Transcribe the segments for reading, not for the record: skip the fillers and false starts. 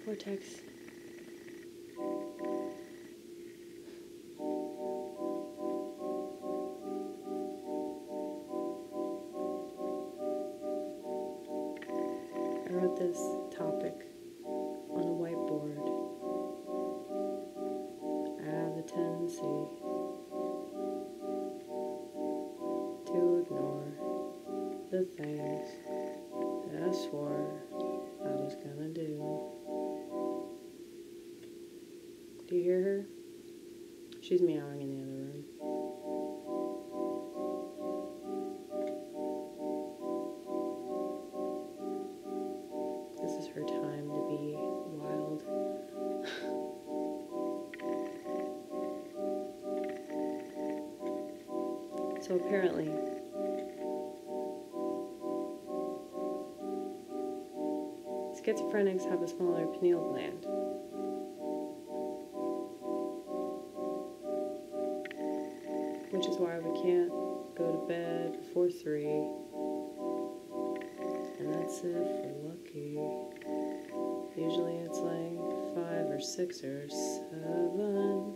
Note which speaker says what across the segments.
Speaker 1: Vortex. I wrote this topic on a whiteboard. I have a tendency to ignore the things that I swore I was gonna do. Do you hear her? She's meowing in the other room. This is her time to be wild. So apparently, schizophrenics have a smaller pineal gland. Which is why we can't go to bed before 3. And that's if we're lucky. Usually it's like 5 or 6 or 7.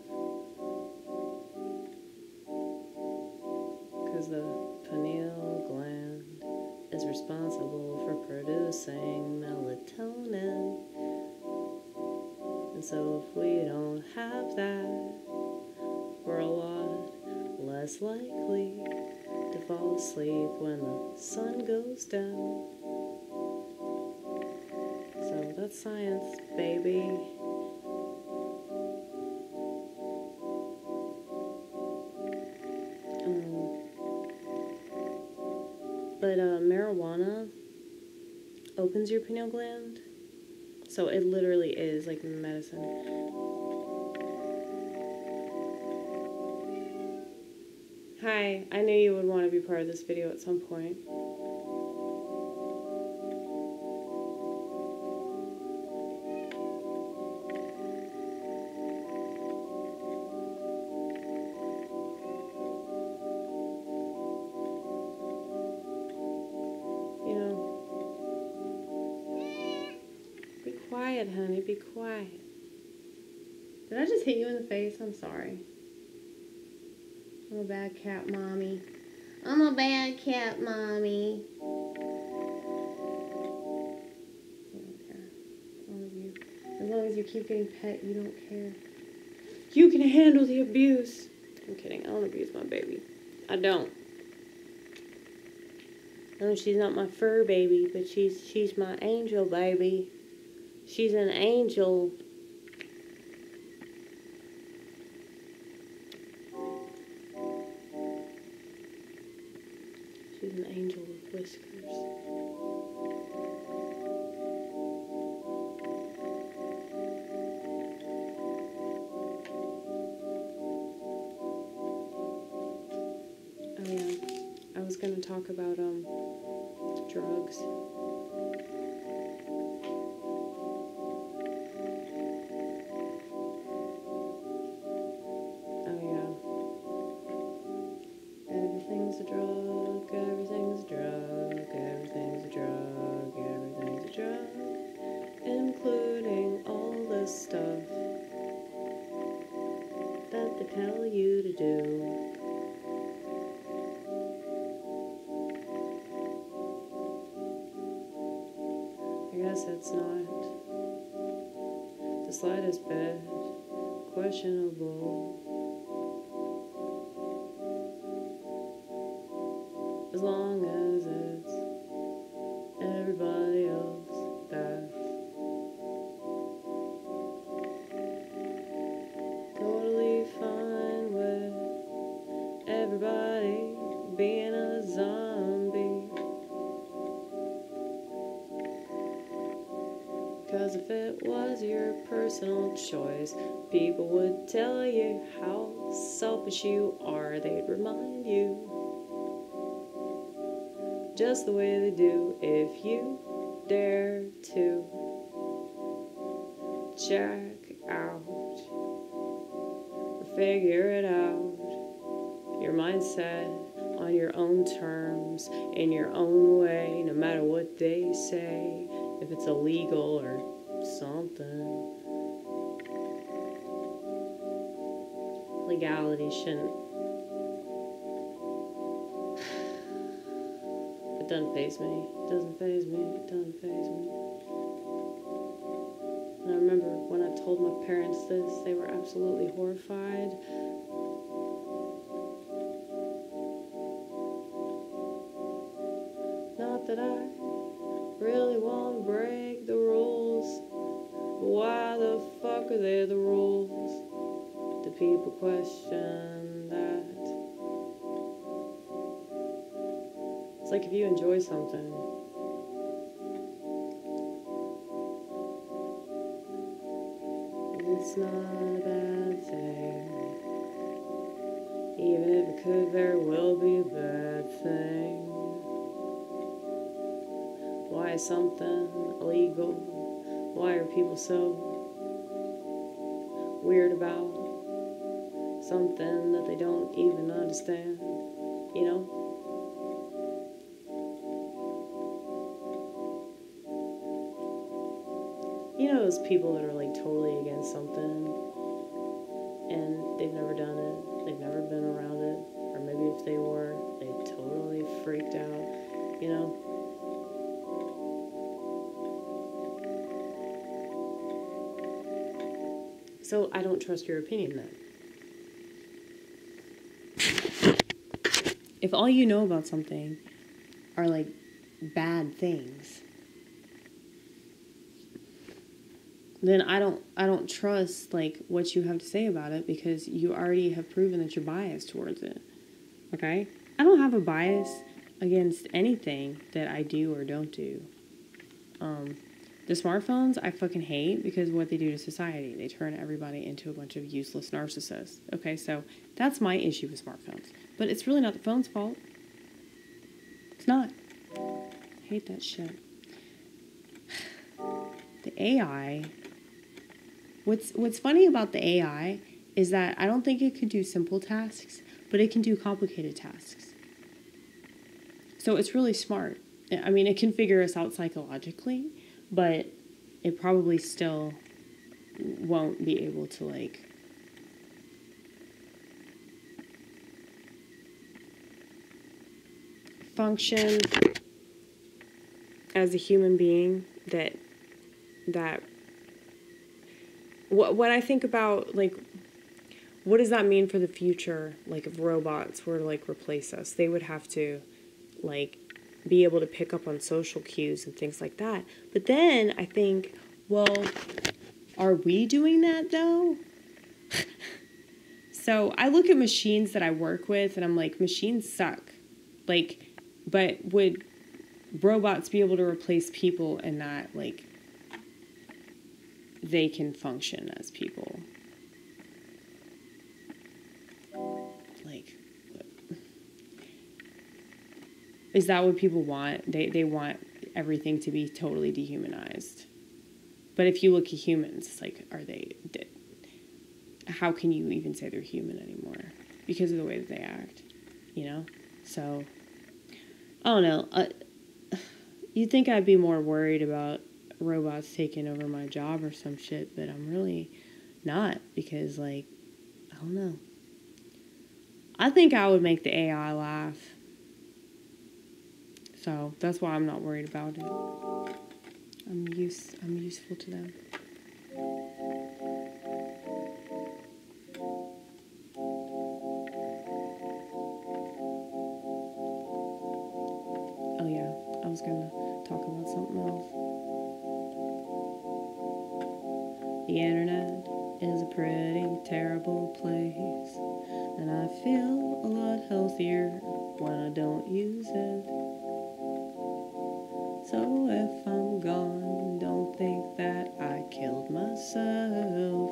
Speaker 1: Because the pineal gland is responsible for producing melatonin. And so if we don't have that, we're a lot less likely to fall asleep when the sun goes down. So that's science, baby. But marijuana opens your pineal gland, so it literally is like medicine. Hi, I knew you would want to be part of this video at some point. You know, be quiet, honey, be quiet. Did I just hit you in the face? I'm sorry. I'm a bad cat, mommy. I'm a bad cat, mommy. I don't care. All of you. As long as you keep getting pet, you don't care. You can handle the abuse. I'm kidding. I don't abuse my baby. I don't. No, she's not my fur baby, but she's my angel baby. She's an angel. She's an angel with whiskers. Oh yeah, I was gonna talk about drugs. Oh yeah. Everything's a drug, everything's a drug, everything's a drug, everything's a drug, including all the stuff that they tell you to do. I guess it's not the slightest bit questionable. As long as it's everybody else that's totally fine with everybody being a zombie. 'Cause if it was your personal choice, people would tell you how selfish you are. They'd remind you just the way they do if you dare to check out or figure it out. Your mindset on your own terms, in your own way, no matter what they say, if it's illegal or something. Legalities shouldn't. It doesn't faze me. It doesn't faze me. It doesn't faze me. And I remember when I told my parents this, they were absolutely horrified. Not that I really want to break the rules, but why the fuck are they the rules? Do people question that? It's like if you enjoy something, it's not a bad thing, even if it could very well be a bad thing. Why is something illegal? Why are people so weird about something that they don't even understand? You know? You know those people that are like totally against something and they've never done it, they've never been around it, or maybe if they were, they totally freaked out, you know? So I don't trust your opinion then. If all you know about something are like bad things, then I don't trust like what you have to say about it, because you already have proven that you're biased towards it. Okay? I don't have a bias against anything that I do or don't do. The smartphones I fucking hate because of what they do to society. They turn everybody into a bunch of useless narcissists. Okay, so that's my issue with smartphones. But it's really not the phone's fault. It's not. I hate that shit. The AI. What's funny about the AI is that I don't think it could do simple tasks, but it can do complicated tasks. So it's really smart. I mean, it can figure us out psychologically, but it probably still won't be able to, like, function as a human being that what I think about, like, what does that mean for the future, like, if robots were to, like, replace us? They would have to, like, be able to pick up on social cues and things like that. But then I think, well, are we doing that, though? So I look at machines that I work with, and I'm like, machines suck. Like, but would robots be able to replace people in that, like, they can function as people? Like, is that what people want? They want everything to be totally dehumanized. But if you look at humans, it's like, how can you even say they're human anymore? Because of the way that they act, you know? So, I don't know. You'd think I'd be more worried about robots taking over my job or some shit, but I'm really not, because, like, I don't know. I think I would make the AI laugh. So that's why I'm not worried about it. I'm useful to them. Oh yeah, I was gonna talk about something else. The internet is a pretty terrible place, and I feel a lot healthier when I don't use it. So if I'm gone, don't think that I killed myself.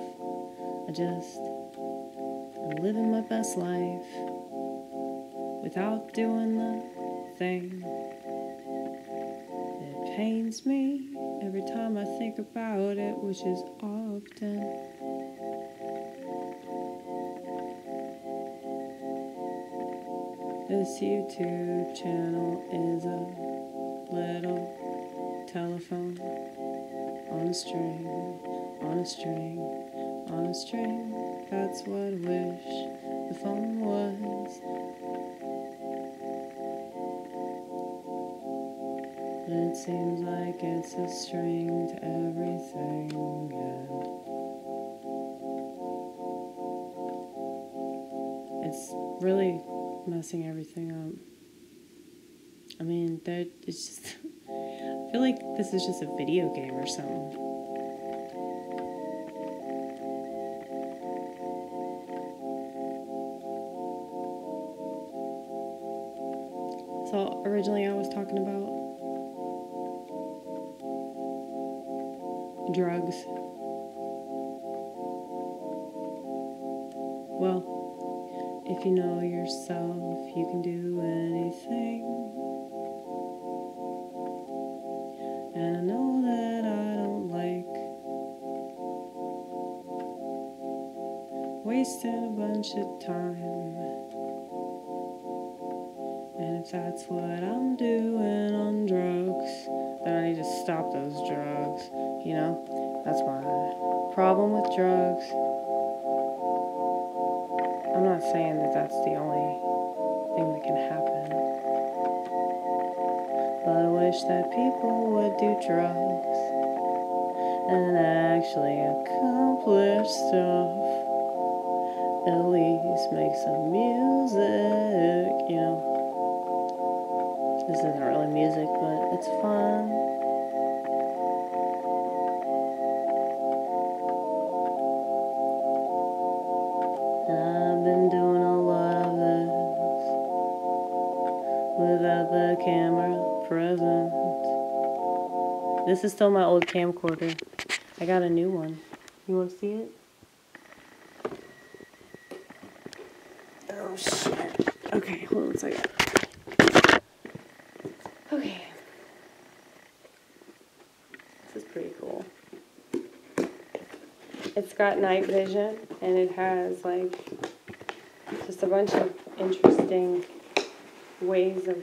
Speaker 1: I'm living my best life without doing the thing. It pains me every time I think about it, which is often. This YouTube channel is a little telephone on on a string, on a string, on a string. That's what I wish the phone was. But it seems like it's a string to everything, yeah. It's really messing everything up. I mean, it's just... I feel like this is just a video game or something. So, originally I was talking about drugs. Well, if you know yourself, you can do anything. And I know that I don't like wasting a bunch of time. And if that's what I'm doing on drugs, then I need to stop those drugs. You know, that's my problem with drugs. I'm not saying that that's the only thing that can happen, but I wish that people would do drugs and actually accomplish stuff. At least make some music, you know. This isn't really music, but it's fun. I've been doing a lot of this without the camera present. This is still my old camcorder. I got a new one. You want to see it? Oh shit. Okay, hold on a second. Okay. This is pretty cool. It's got night vision, and it has like just a bunch of interesting ways of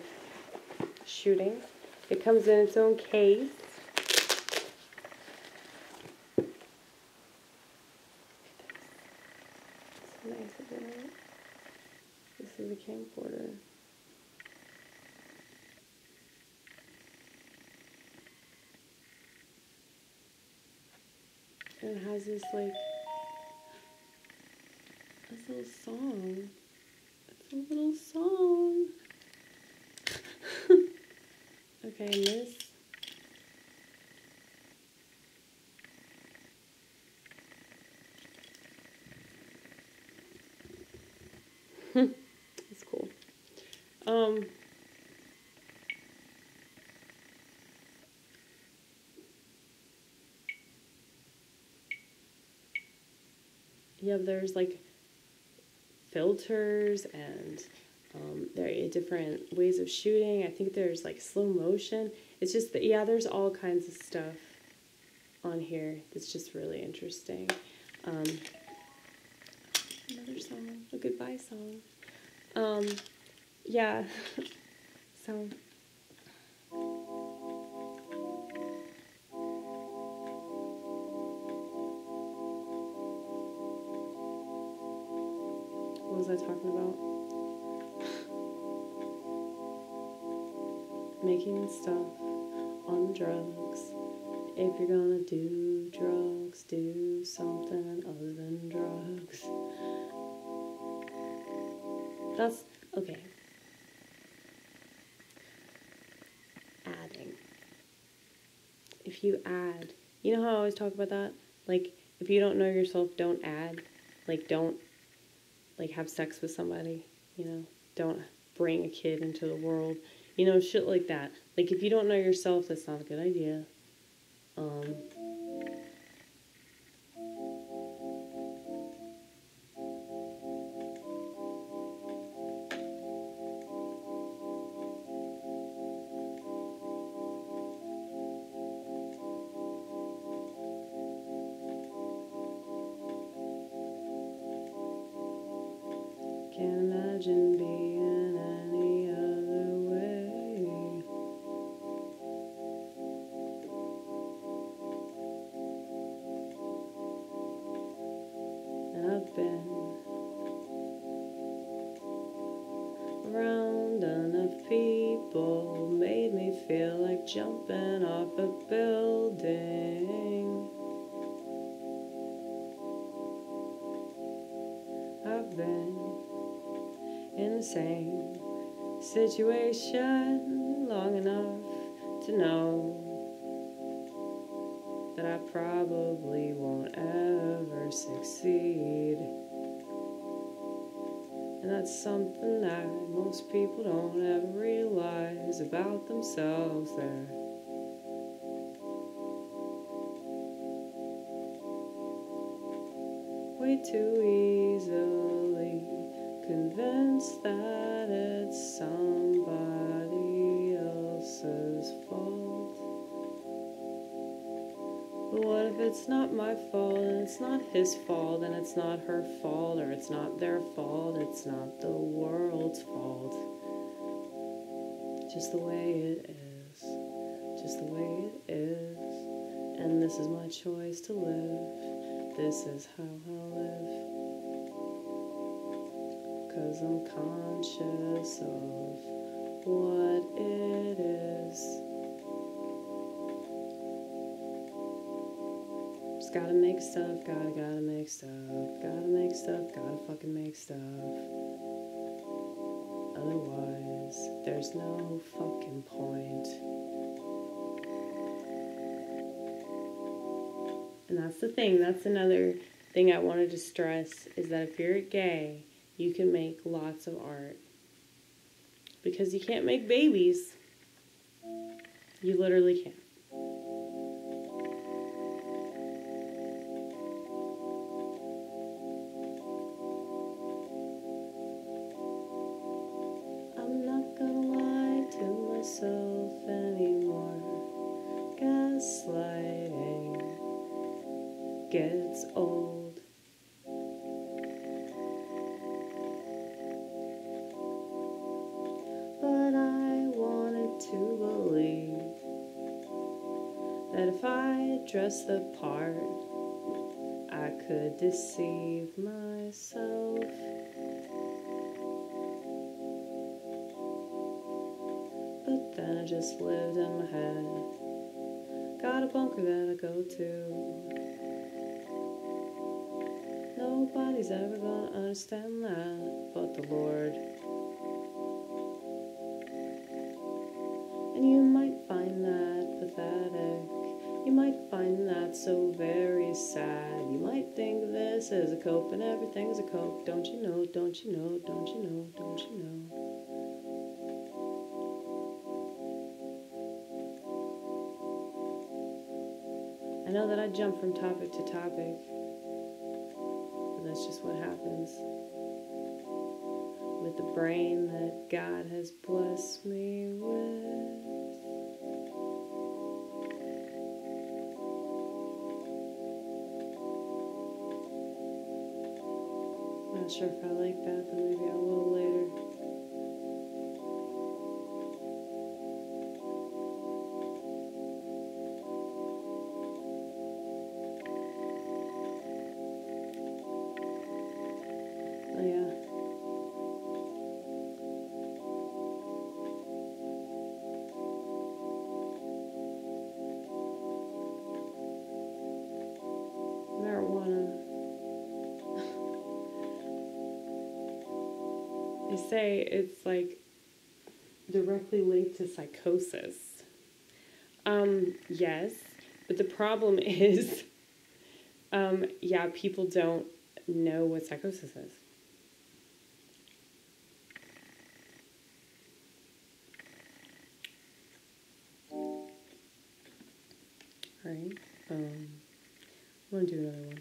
Speaker 1: shooting. It comes in its own case. It's nice, isn't it? This is a camcorder. And it has this like little song. It's a little song. Okay, and this. It's cool. Yeah, there's like filters and there are different ways of shooting. I think there's like slow motion. It's just that, yeah, there's all kinds of stuff on here that's just really interesting. Another song, a goodbye song. Yeah, so. What was I talking about? Making stuff on drugs. If you're gonna do drugs, do something other than drugs. That's okay. Adding. If you add, you know how I always talk about that? Like, if you don't know yourself, don't add. Like, don't like have sex with somebody, you know, don't bring a kid into the world, you know, shit like that. Like, if you don't know yourself, that's not a good idea. Can't imagine being any other way. jumping off a building. I've been in the same situation long enough to know that I probably won't ever succeed. And that's something that most people don't ever realize about themselves. They're way too easily convinced that it's somebody else's fault. But what if it's not my fault, and it's not his fault, and it's not her fault, or it's not their fault, it's not the world's fault. Just the way it is. Just the way it is. And this is my choice to live. This is how I live. 'Cause I'm conscious of what it is. Just gotta make stuff, gotta make stuff, gotta make stuff, gotta fucking make stuff. Otherwise, there's no fucking point. And that's the thing, that's another thing I wanted to stress, is that if you're gay, you can make lots of art. Because you can't make babies. You literally can't. I'm not gonna lie to myself anymore. Gaslighting gets old. But I wanted to believe that if I dressed the part, I could deceive myself. But then I just lived in my head. Got a bunker that I go to. Nobody's ever gonna understand that but the Lord. And you might find that pathetic. You might find that so very sad. You might think this is a cope and everything's a cope. Don't you know, don't you know, don't you know, don't you know? I know that I jump from topic to topic, but that's just what happens with the brain that God has blessed me with. Not sure if I like that, but maybe I will later. Oh yeah. Marijuana. They say it's like directly linked to psychosis. Yes, but the problem is, yeah, people don't know what psychosis is. Alright, I'm gonna do another one.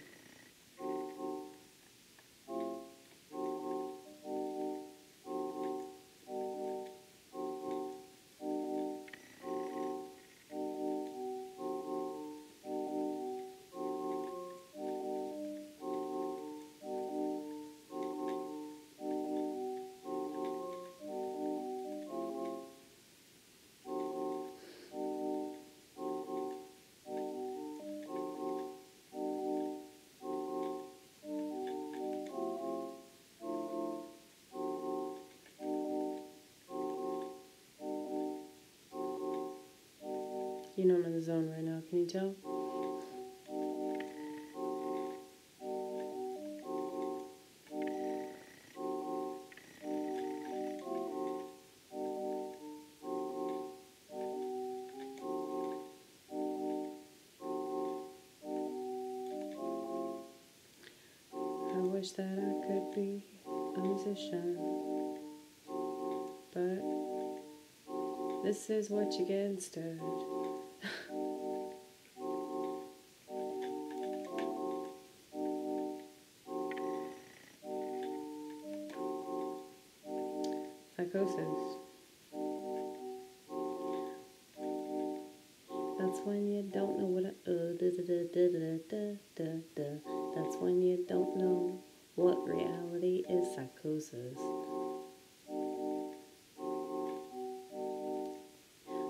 Speaker 1: You know I'm in the zone right now, can you tell? I wish that I could be a musician, but this is what you get instead. Psychosis. That's when you don't know what That's when you don't know what reality is. Psychosis.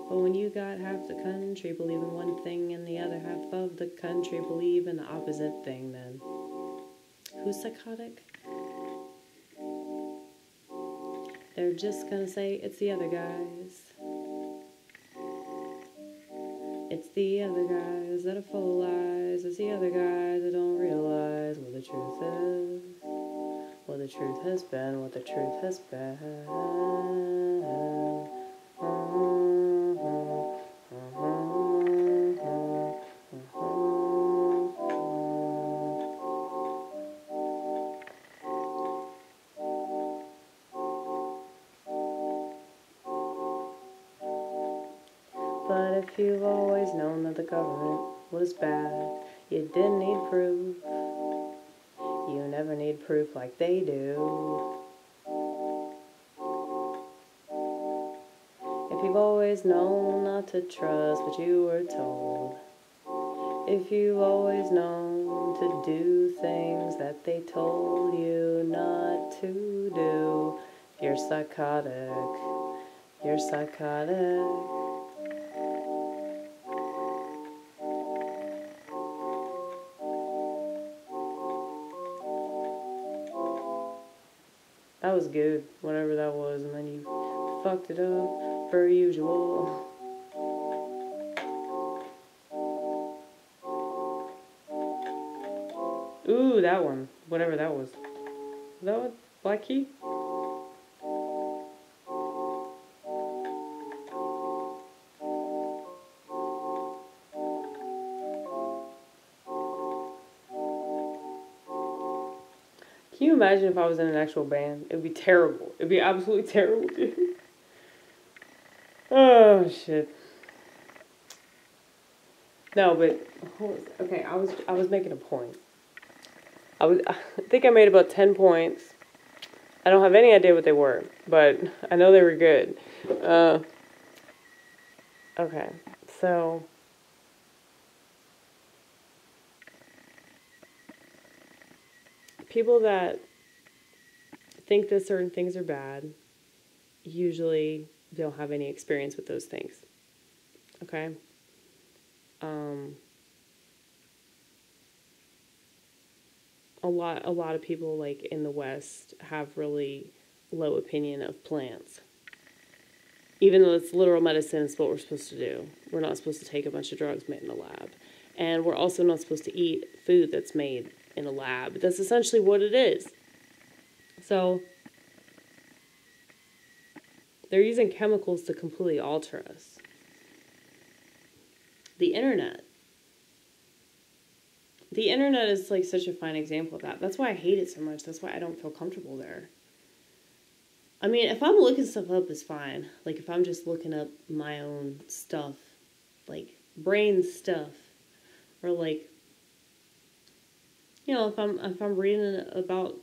Speaker 1: But when you got half the country believing one thing and the other half of the country believe in the opposite thing, then who's psychotic? They're just gonna say it's the other guys. It's the other guys that are full of lies. It's the other guys that don't realize what the truth is. What the truth has been, what the truth has been. But if you've always known that the government was bad, you didn't need proof. You never need proof like they do. If you've always known not to trust what you were told, if you've always known to do things that they told you not to do, you're psychotic. You're psychotic. That was good, whatever that was, and then you fucked it up, per usual. Ooh, that one, whatever that was. Is that what? Black Key? Can you imagine if I was in an actual band? It would be terrible. It would be absolutely terrible, dude. Oh, shit. No, but, okay, I was making a point. I think I made about 10 points. I don't have any idea what they were, but I know they were good. Okay, so people that think that certain things are bad usually don't have any experience with those things. Okay? A lot of people, like, in the West have really low opinion of plants. Even though it's literal medicine, it's what we're supposed to do. We're not supposed to take a bunch of drugs made in a lab. And we're also not supposed to eat food that's made in a lab. That's essentially what it is. So they're using chemicals to completely alter us. The internet is like such a fine example of that. That's why I hate it so much. That's why I don't feel comfortable there. I mean, if I'm looking stuff up, it's fine. Like, if I'm just looking up my own stuff, like brain stuff, or like, you know, if I'm reading about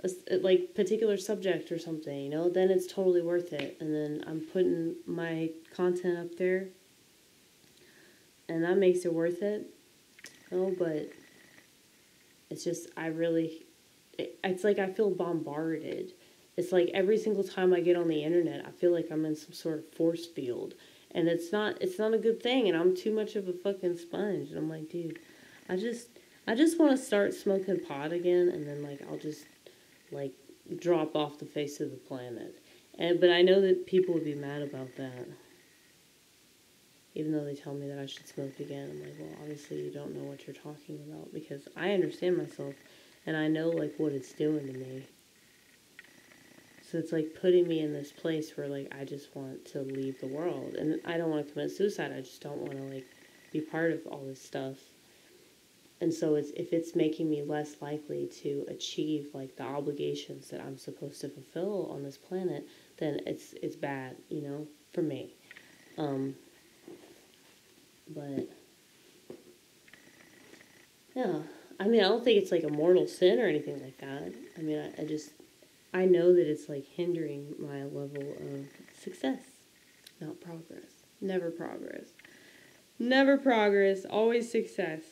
Speaker 1: a like particular subject or something, you know, then it's totally worth it. And then I'm putting my content up there, and that makes it worth it. Oh, but it's just, it's like I feel bombarded. It's like every single time I get on the internet, I feel like I'm in some sort of force field. And it's not a good thing, and I'm too much of a fucking sponge. And I'm like, dude, I just want to start smoking pot again, and then, like, I'll just, like, drop off the face of the planet. But I know that people would be mad about that. Even though they tell me that I should smoke again. I'm like, well, obviously you don't know what you're talking about, because I understand myself and I know like what it's doing to me. So it's like putting me in this place where like I just want to leave the world, and I don't want to commit suicide. I just don't want to like be part of all this stuff. And so if it's making me less likely to achieve like the obligations that I'm supposed to fulfill on this planet, then it's bad, you know, for me. But yeah, I mean, I don't think it's like a mortal sin or anything like that. I mean, I know that it's like hindering my level of success, not progress. Never progress. Never progress, always success.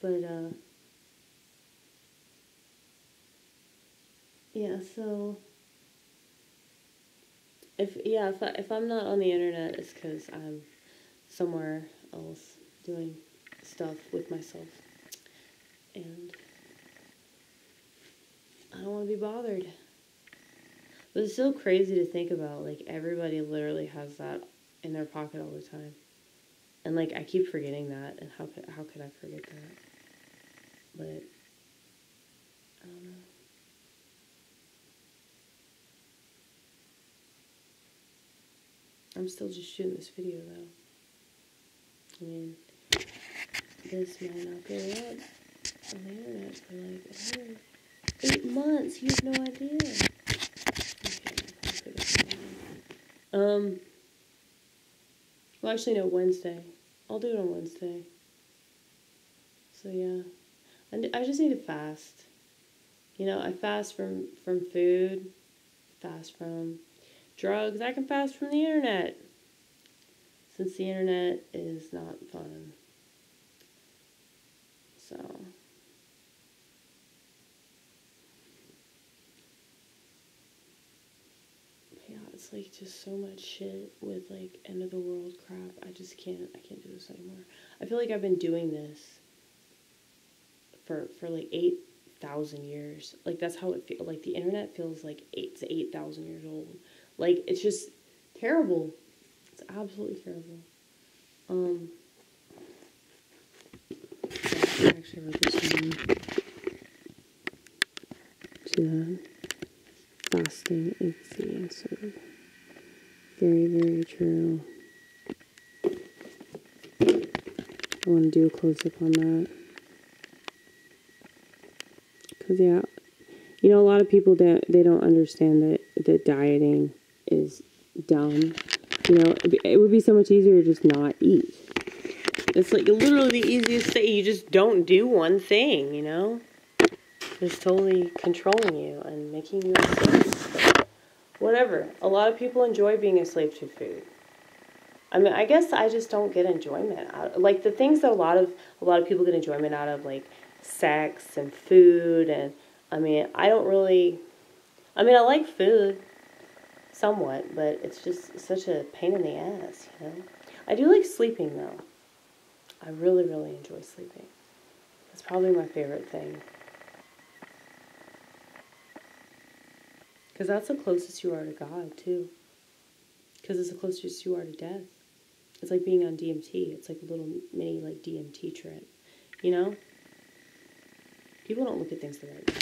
Speaker 1: But, yeah, so, if I'm not on the internet, it's because I'm somewhere else doing stuff with myself. And I don't want to be bothered. But it's so crazy to think about, like, everybody literally has that in their pocket all the time. And, like, I keep forgetting that, and how could I forget that? But, I don't know. I'm still just shooting this video, though. I mean, this might not go up on the internet for, like, 8 months. You have no idea. Okay, well, actually, no, Wednesday. I'll do it on Wednesday. So, yeah. I just need to fast. You know, I fast from food, fast from drugs. I can fast from the internet, since the internet is not fun. So, yeah, it's like just so much shit with like end of the world crap. I can't do this anymore. I feel like I've been doing this for like 8,000 years. Like, that's how it feels. Like, the internet feels like it's 8,000 years old. Like, it's just terrible. It's absolutely terrible. I actually wrote this down. To the fasting atheism. So, very, very true. I want to do a close-up on that. Because, yeah, you know, a lot of people, they don't understand that dieting is dumb. You know, it would be so much easier to just not eat. It's like literally the easiest thing. You just don't do one thing, you know? It's totally controlling you and making you a slave. Whatever. A lot of people enjoy being a slave to food. I mean, I guess I just don't get enjoyment out of, like, the things that a lot of people get enjoyment out of, like sex and food, and I mean, I don't really. I mean, I like food somewhat, but it's just such a pain in the ass, you know? I do like sleeping, though. I really, really enjoy sleeping. It's probably my favorite thing. Because that's the closest you are to God, too. Because it's the closest you are to death. It's like being on DMT. It's like a little mini, like, DMT trip. You know? People don't look at things the right way.